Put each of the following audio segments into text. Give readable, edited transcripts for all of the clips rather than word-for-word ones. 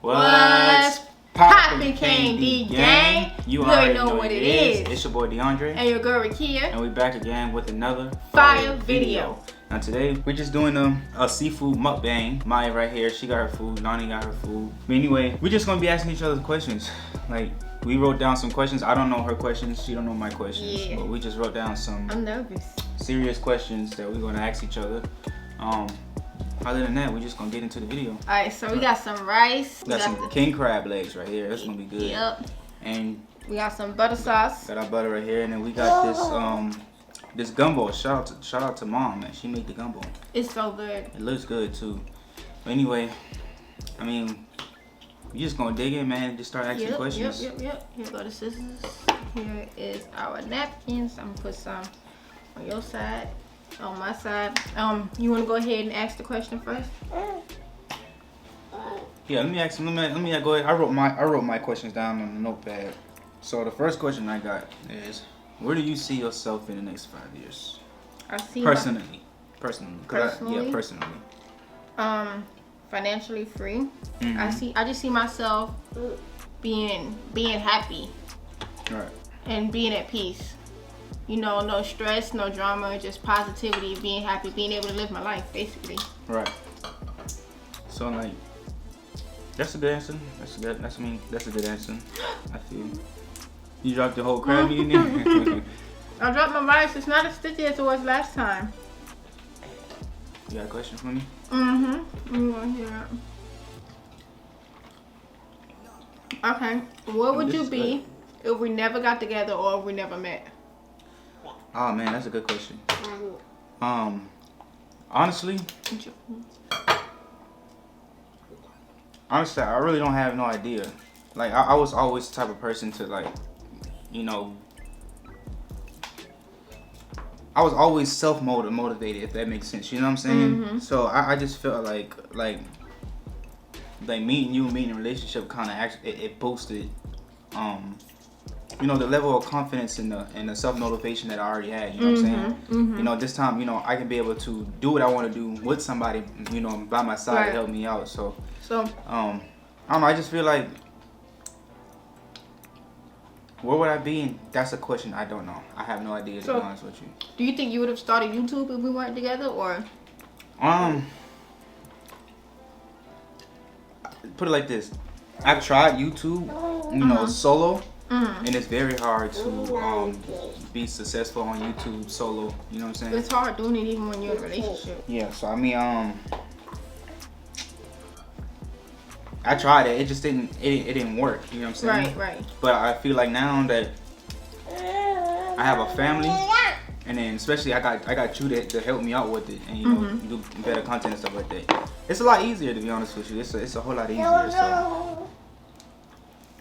What's poppin', KD gang? You already know what it is. It's your boy DEONDRE and your girl RIKYA, and we back again with another fire video. Now today we're just doing a seafood mukbang. Maya right here, she got her food. Nani got her food. But anyway, we're just gonna be asking each other questions. Like, we wrote down some questions. I don't know her questions. She don't know my questions. Yeah. But we just wrote down some. I'm nervous. Serious questions that we're gonna ask each other. Other than that, we're just gonna get into the video. Alright, so we got some rice. We got some king crab legs right here. That's gonna be good. Yep. And we got some butter sauce. Got our butter right here, and then we got this gumbo. Shout out to mom, man. She made the gumbo. It's so good. It looks good too. But anyway, I mean, we just gonna dig in, man. And just start asking questions. Yep. Here go the scissors. Here is our napkins. I'm gonna put some on your side, on my side. You wanna go ahead and ask the question first? Yeah, let me ask. Let me go ahead. I wrote my questions down on the notepad. So the first question I got is, where do you see yourself in the next 5 years? I see personally. Financially free. I just see myself being happy. Right. And being at peace. You know, no stress, no drama, just positivity, being happy, being able to live my life, basically. Right. So like, that's a good answer. That's a good answer. I feel. You dropped the whole crab meat in there? I dropped my rice. It's not as sticky as it was last time. You got a question for me? You want to hear it? Okay. What would you be if we never got together or if we never met? Oh man, that's a good question. Honestly, I really don't have no idea. Like, I was always the type of person to, like, you know, I was always self-motivated, if that makes sense. You know what I'm saying? So I just felt like meeting you, meeting a relationship, kind of actually it boosted, you know, the level of confidence and the self-motivation that I already had. You know what I'm saying? You know, this time, you know, I can be able to do what I want to do with somebody, you know, by my side to help me out. So I don't know. I just feel like, where would I be? And that's a question I don't know. I have no idea, to be honest with you. Do you think you would have started YouTube if we weren't together, or? Put it like this. I've tried YouTube, you know, solo, and it's very hard to be successful on YouTube solo. You know what I'm saying? It's hard doing it even when you're in a relationship. Yeah. So I mean, I tried it. It just didn't. It didn't work. You know what I'm saying? Right. But I feel like now that I have a family, and then especially I got you to help me out with it, and you know, do better content and stuff like that. It's a lot easier, to be honest with you. It's a whole lot easier. So.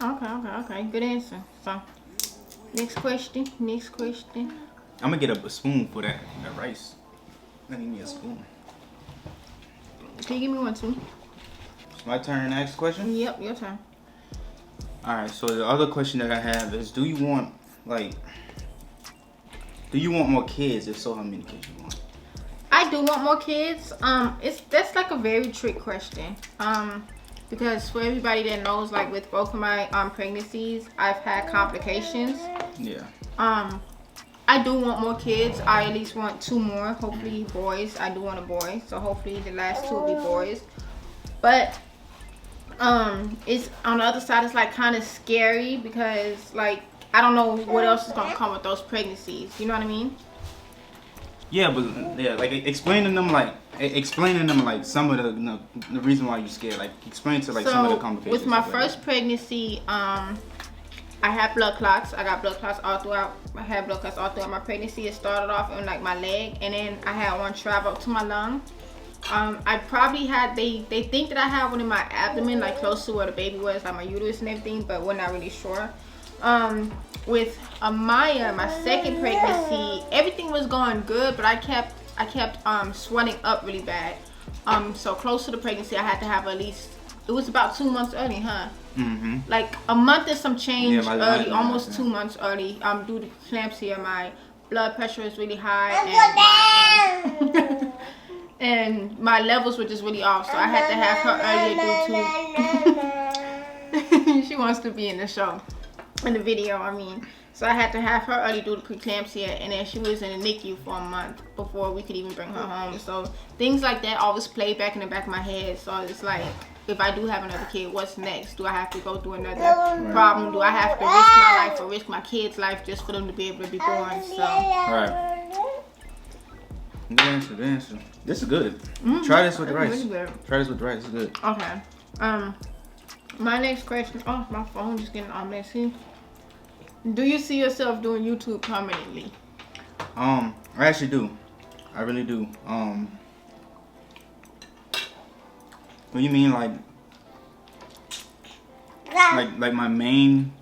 Okay. Good answer. So, next question. I'm gonna get a spoon for that rice. Give me a spoon. Can you give me one too? My turn to ask the question? Yep, your turn. Alright, so the other question that I have is, do you want more kids? If so, how many kids you want? I do want more kids. That's like a very trick question. Because for everybody that knows, like with both of my pregnancies, I've had complications. Yeah. I do want more kids. I at least want 2 more, hopefully boys. I do want a boy, so hopefully the last 2 will be boys. But it's on the other side, it's like kind of scary because, like, I don't know what else is gonna come with those pregnancies. You know what I mean? Yeah, but like explaining them like some of the reason why you're scared. Like, explain to some of the complications. With my first pregnancy, I had blood clots. I got blood clots all throughout. I had blood clots all throughout my pregnancy. It started off in like my leg, and then I had one travel up to my lung. I probably had, they think that I had one in my abdomen, like close to where the baby was, like my uterus and everything, but we're not really sure. With Amaya, my second pregnancy, everything was going good, but I kept swelling up really bad. So close to the pregnancy, I had to have at least, it was about 2 months early, huh? Like a month and some change early, almost 2 months early. Due to preeclampsia, my blood pressure is really high, and and my levels were just really off, so I had to have her earlier due to wants to be in the show, in the video, I mean. So I had to have her early do the preeclampsia, and then she was in the NICU for a month before we could even bring her home. So things like that always play back in the back of my head. So it's like, if I do have another kid, what's next? Do I have to go through another problem? Do I have to risk my life or risk my kid's life just for them to be able to be born? So right. Good answer. Good answer. This is good. Try this with the rice. Really Try this with the rice. It's good. okay. My next question. Oh, my phone just getting all messy. Do you see yourself doing YouTube permanently? I actually do. I really do. What do you mean, like my main?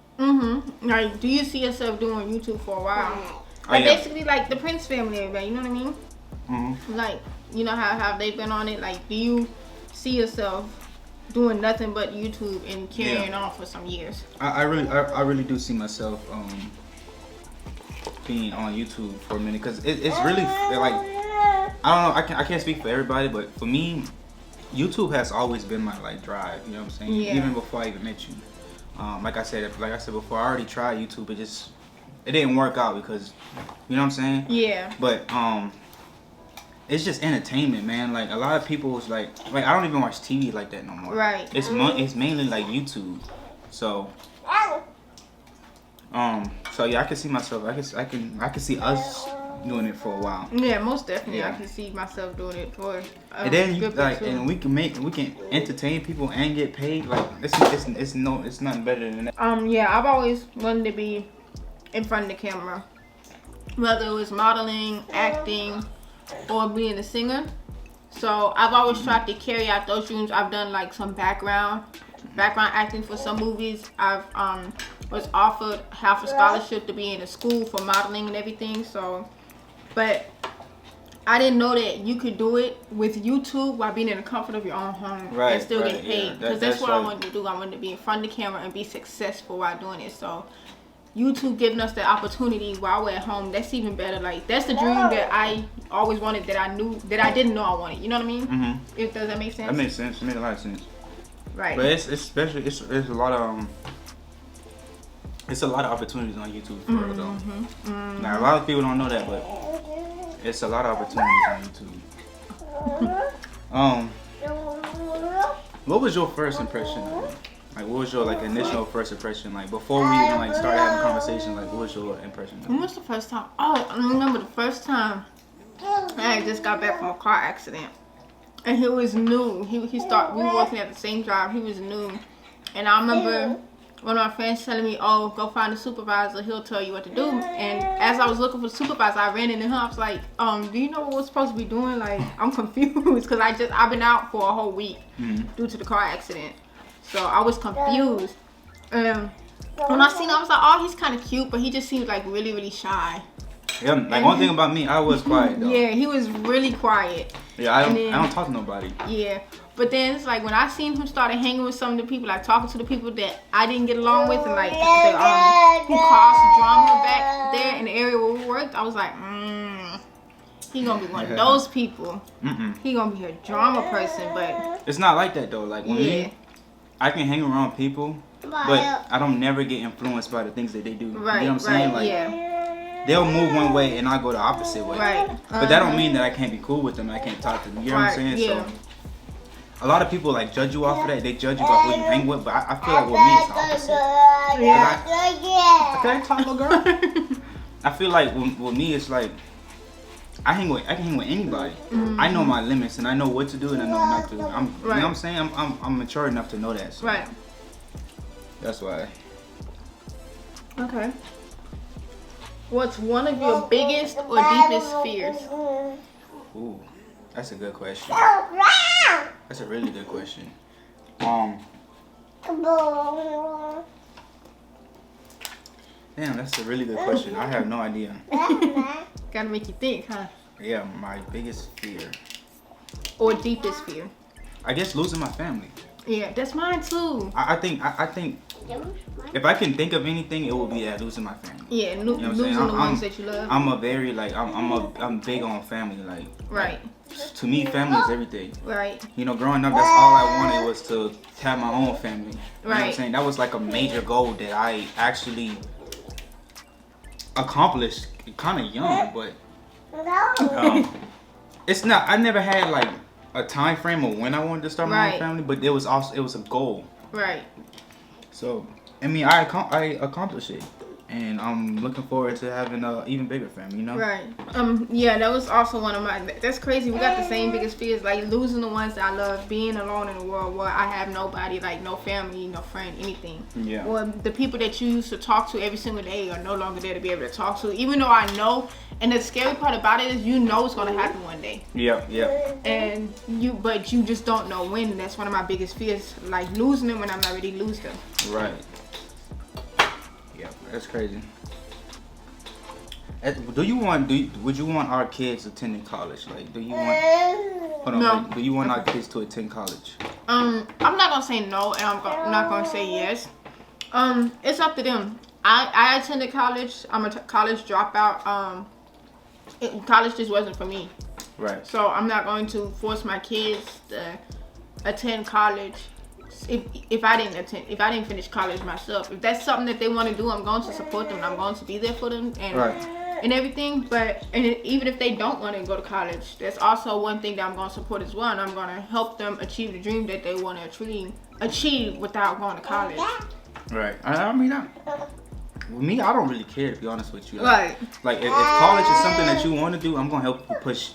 Like, do you see yourself doing YouTube for a while? Like, yeah. basically, like the Prince family, everybody. You know what I mean? Like, you know how they've been on it. Like, do you see yourself doing nothing but YouTube and carrying on for some years? I really do see myself being on YouTube for a minute, because it's really like, I don't know, I can't speak for everybody, but for me, YouTube has always been my like drive. You know what I'm saying? Yeah. Even before I even met you. Like I said before, I already tried YouTube. It didn't work out because, you know what I'm saying? Yeah. But it's just entertainment, man. Like, a lot of people's like I don't even watch TV like that no more. Right. It's mainly like YouTube. So so yeah, I can see myself. I can see us doing it for a while. Yeah, most definitely. Yeah. I can see myself doing it for And then good like, bit too. and we can entertain people and get paid. Like, it's nothing better than that. Yeah, I've always wanted to be in front of the camera, whether it was modeling, acting, or being a singer. So I've always tried to carry out those dreams. I've done like some background acting for some movies. I've was offered half a scholarship to be in a school for modeling and everything. So, but I didn't know that you could do it with YouTube while being in the comfort of your own home and still get paid. Because that's what I wanted to do. I wanted to be in front of the camera and be successful while doing it. So YouTube giving us the opportunity while we're at home, that's even better. Like, that's the dream that I always wanted, that I knew, that I didn't know I wanted. You know what I mean? Does that make sense? That makes sense. It makes a lot of sense. Right. But it's a lot of it's a lot of opportunities on YouTube for real though. Now, a lot of people don't know that, but it's a lot of opportunities on YouTube. What was your first impression of it? Like, what was your like initial first impression? Like, before we even like started having conversation, like, what was your impression of it? When was the first time? Oh, I remember the first time I just got back from a car accident, and he was new. We were working at the same job. He was new, and I remember one of my friends telling me, "Oh, go find a supervisor. He'll tell you what to do." And as I was looking for the supervisor, I ran into him. I was like, "Do you know what we're supposed to be doing?" Like, I'm confused because I've been out for a whole week due to the car accident. So I was confused. When I seen him, I was like, "Oh, he's kind of cute," but he just seemed like really, really shy. Yeah, like, one thing about me, I was quiet though. Yeah, he was really quiet. Yeah, I don't talk to nobody. Yeah, but then it's like when I seen him started hanging with some of the people, like talking to the people that I didn't get along with, and like who caused drama back there in the area where we worked, I was like, he gonna be one of those people. He gonna be a drama person, but it's not like that though. Like, when me, I can hang around people, but I don't never get influenced by the things that they do. Right, you know what I'm saying? right, Like, yeah. They'll move one way and I go the opposite way. Right. But that don't mean that I can't be cool with them. I can't talk to them. You know what I'm saying? Yeah. So a lot of people like judge you off of that. They judge you by who you hang with. But I feel like with me it's the opposite. Yeah. Can I talk, little girl? I feel like with me it's like I can hang with anybody. I know my limits and I know what to do and I know not to. You know what I'm saying? I'm mature enough to know that. So Right. that's why. Okay. What's one of your biggest or deepest fears? Ooh, that's a good question. That's a really good question. Damn, that's a really good question. I have no idea. Gotta make you think, huh? Yeah, my biggest fear. Or deepest fear? I guess losing my family. Yeah, that's mine too. I think if I can think of anything, it would be that losing my family. Yeah, you know losing the ones that you love. I'm a very like I'm big on family. Like, right. to me, family is everything. Right. You know, growing up, that's all I wanted was to have my own family. You know what I'm Right. saying? That was like a major goal that I actually accomplished kind of young, but it's not. I never had like a time frame of when I wanted to start my own family, but it was a goal. Right. So I mean, I accomplished it, and I'm looking forward to having a even bigger family. You know. Right. Yeah, that was also one of my. That's crazy. We got the same biggest fears, like losing the ones that I love, being alone in a world where I have nobody, like no family, no friend, anything. Yeah. Or the people that you used to talk to every single day are no longer there to be able to talk to. Even though I know, and the scary part about it is, you know it's gonna happen one day. Yeah. Yeah. And but you just don't know when. And that's one of my biggest fears, like losing them when I'm not ready to lose them. Right. Yeah, that's crazy. Would you want our kids attending college? Like, do you want? Hold on. No. Like, do you want our kids to attend college? I'm not gonna say no, and I'm not gonna say yes. It's up to them. I attended college. I'm a college dropout. College just wasn't for me. Right. So I'm not going to force my kids to attend college. If I didn't finish college myself, if that's something that they want to do, I'm going to support them. And I'm going to be there for them and everything. But even if they don't want to go to college, that's also one thing that I'm going to support as well. And I'm going to help them achieve the dream that they want to achieve without going to college. Right. I mean, with me, I don't really care, to be honest with you. Right. Like if college is something that you want to do, I'm gonna help you push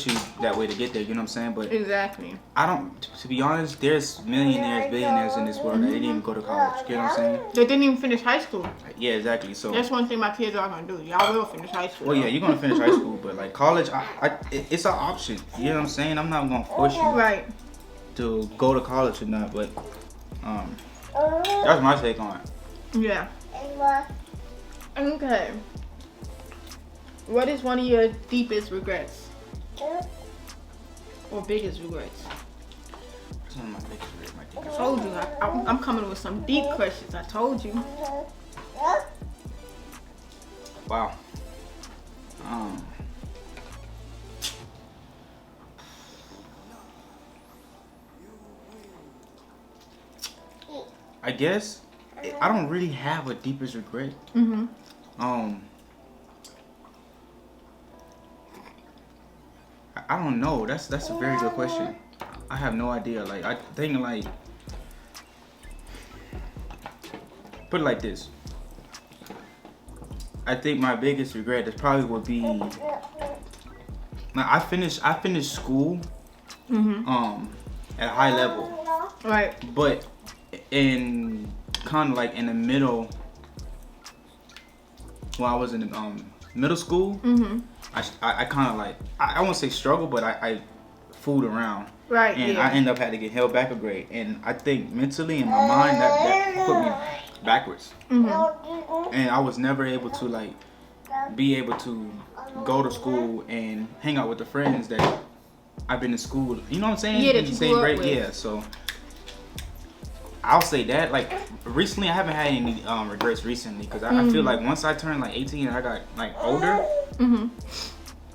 you that way to get there. You know what I'm saying? But exactly. I don't. To be honest, there's millionaires, billionaires in this world that didn't even go to college. You know what I'm saying? They didn't even finish high school. Yeah, exactly. So that's one thing my kids are gonna do. Y'all will finish high school. Well, yeah, you're gonna finish high school, but like college, it's an option. You know what I'm saying? I'm not gonna force you to go to college or not. But that's my take on it. Yeah. Okay. What is one of your deepest regrets? Or biggest regrets? That's one of my biggest regrets. I told you. I'm coming with some deep questions. I told you. Wow. I guess I don't really have a deepest regret. Mm-hmm. I don't know. That's a very good question. I have no idea. Like I think like put it like this. I think my biggest regret is probably would be. Now I finished school. Mm-hmm. At a high level. Right. But in kind of like in the middle, when I was in middle school, mm-hmm. I kind of like I won't say struggle, but I fooled around. Right. And I ended up had to get held back a grade, and I think mentally in my mind that put me backwards. Mm-hmm. And I was never able to like be able to go to school and hang out with the friends that I've been in school. You know what I'm saying? Yeah, that in the you same grew up grade. with. Yeah, so. I'll say that, like, recently I haven't had any regrets recently because I feel like once I turned like 18 and I got like older,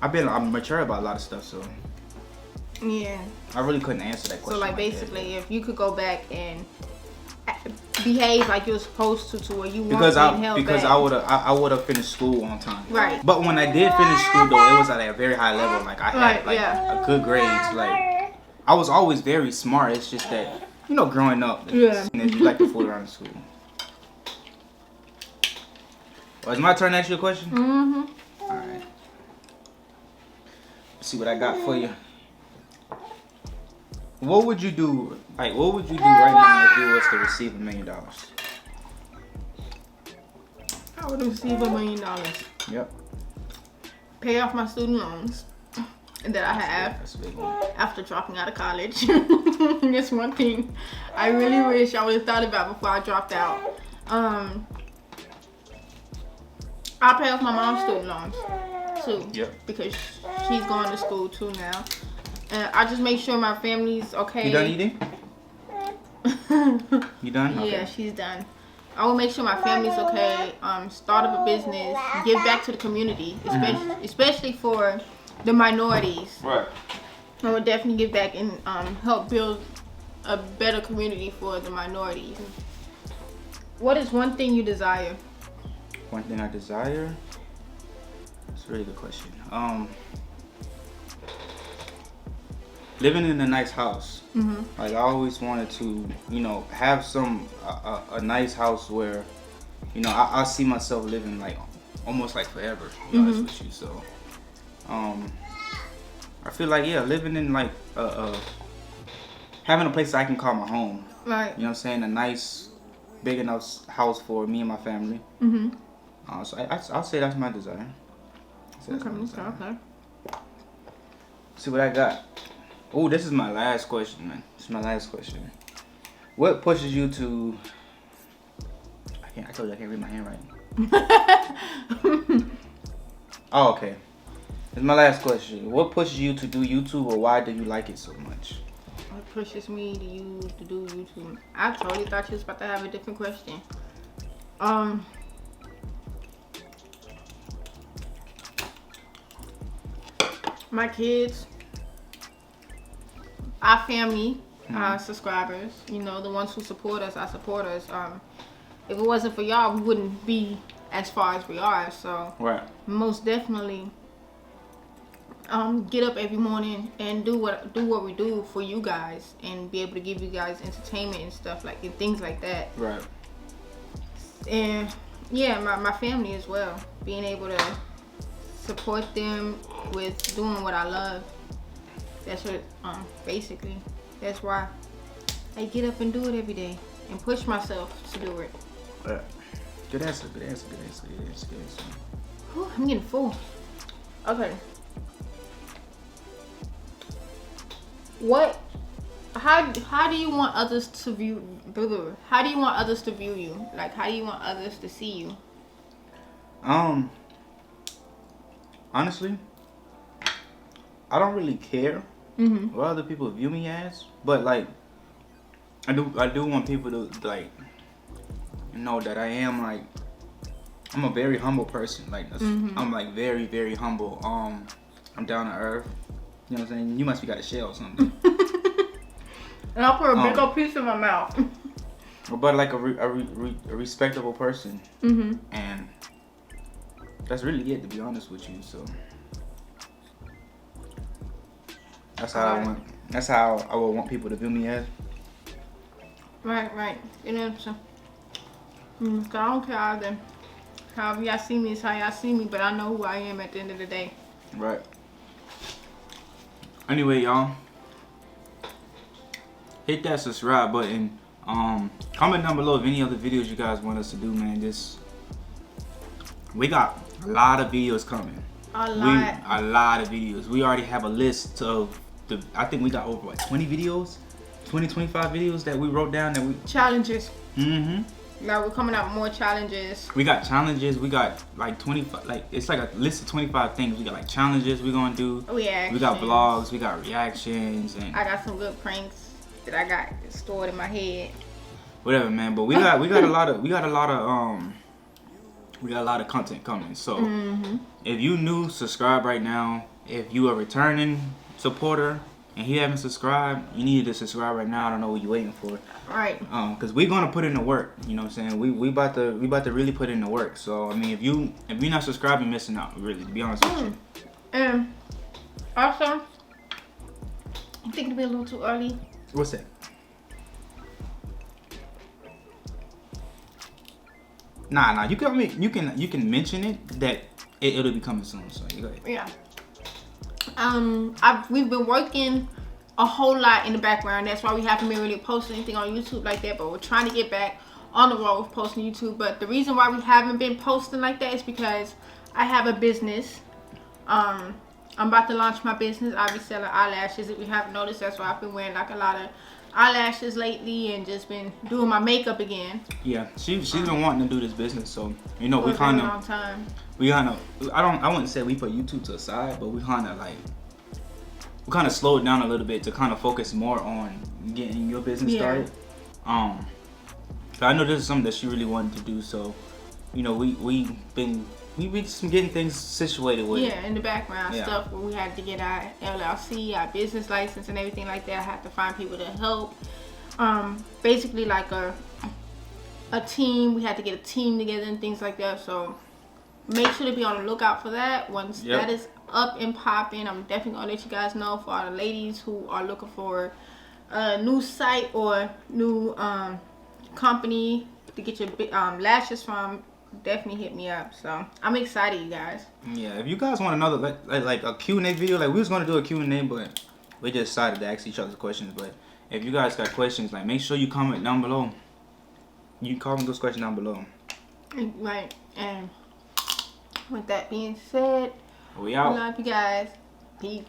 I'm mature about a lot of stuff, so yeah, I really couldn't answer that question. So like basically, if you could go back and behave like you were supposed to where you weren't being held back. I would have finished school on time. Right. But when I did finish school though, it was at a very high level. Like I had a good grades. Like I was always very smart. It's just that. You know, growing up, and then you like to fool around in school. Well, it's my turn to ask you a question? Mm-hmm. All right. Let's see what I got for you. What would you do? Like, what would you do right now if you was to receive $1 million? I would receive $1 million. Yep. Pay off my student loans that I have That's a big one. after dropping out of college. That's one thing I really wish I would have thought about before I dropped out. I'll pay off my mom's student loans too. Yep. Because she's going to school too now. And I just make sure my family's okay. You done eating? You done? Okay. Yeah, she's done. I will make sure my family's okay. Start up a business. Give back to the community, especially for the minorities. Right. I would definitely give back and help build a better community for the minorities. What is one thing you desire? One thing I desire? That's a really good question. Living in a nice house. Like I always wanted to, you know, have a nice house where, you know, I see myself living like almost like forever. To be honest with you, so I feel like living in like having a place I can call my home. Right. You know what I'm saying? A nice, big enough house for me and my family. So I'll say that's my desire. Okay. See what I got. Oh, this is my last question, man. This is my last question. What pushes you to? I told you I can't read my handwriting. Oh, okay. This is my last question. What pushes you to do YouTube, or why do you like it so much? What pushes me to do YouTube? I totally thought you was about to have a different question. My kids, our family, our subscribers, you know, the ones who support us, our supporters. If it wasn't for y'all, we wouldn't be as far as we are. So Right. most definitely get up every morning and do what we do for you guys and be able to give you guys entertainment and stuff like and things like that. Right. And yeah, my family as well, being able to support them with doing what I love. That's what basically that's why I get up and do it every day and push myself to do it. Good answer. Whew, I'm getting full. Okay. How do you want others to view? How do you want others to view you? Like, how do you want others to see you? Honestly, I don't really care what other people view me as, but like, I do want people to like know that I am like, I'm a very humble person. Like, I'm like very, very humble. I'm down to earth. You know what I'm saying? You must be got a shell or something. And I'll put a big old piece in my mouth. But like a respectable person. And that's really it, to be honest with you. So that's how I would want people to view me as. Right. You know what I'm saying? So I don't care either. However y'all see me is how y'all see me, but I know who I am at the end of the day. Right. Anyway, y'all, hit that subscribe button. Comment down below if any other videos you guys want us to do, man. We got a lot of videos coming. A lot of videos. We already have a list of I think we got over like 20 videos, 25 videos that we wrote down that we challenges. Now we're coming out with more challenges. We got challenges. We got like 25. Like it's like a list of 25 things. We got like challenges we're gonna do. Reactions. We got vlogs. We got reactions. And I got some good pranks that I got stored in my head. Whatever, man. But we got a lot of content coming. So if you new, subscribe right now. If you a returning supporter and you haven't subscribed, you need to subscribe right now. I don't know what you're waiting for. Right. Because we're gonna put in the work. You know what I'm saying? We about to really put in the work. So I mean, if you're not subscribed, you're missing out. Really, to be honest with you. And also, I think it'll be a little too early. What's that? Nah. You can mention it that it'll be coming soon. So you go ahead. Yeah. We've been working a whole lot in the background. That's why we haven't been really posting anything on YouTube like that. But we're trying to get back on the road with posting YouTube. But the reason why we haven't been posting like that is because I have a business. I'm about to launch my business. I'll be selling eyelashes. If you haven't noticed, that's why I've been wearing like a lot of eyelashes lately and just been doing my makeup again. Yeah, she's been wanting to do this business, so you know I wouldn't say we put YouTube to the side, but we kind of slowed down a little bit to kind of focus more on getting your business started. But I know this is something that she really wanted to do, so you know we've been we be just getting things situated with. Yeah, in the background stuff where we had to get our LLC, our business license, and everything like that. I had to find people to help. Basically like a team. We had to get a team together and things like that. So make sure to be on the lookout for that. Once that is up and popping, I'm definitely gonna let you guys know. For all the ladies who are looking for a new site or new company to get your lashes from, definitely hit me up. So I'm excited, you guys. Yeah, if you guys want another like a Q&A video, like we was gonna do a Q&A, but we just decided to ask each other questions. But if you guys got questions, like make sure you comment down below. You can comment those questions down below. Right, and with that being said, we out. We love you guys. Peace.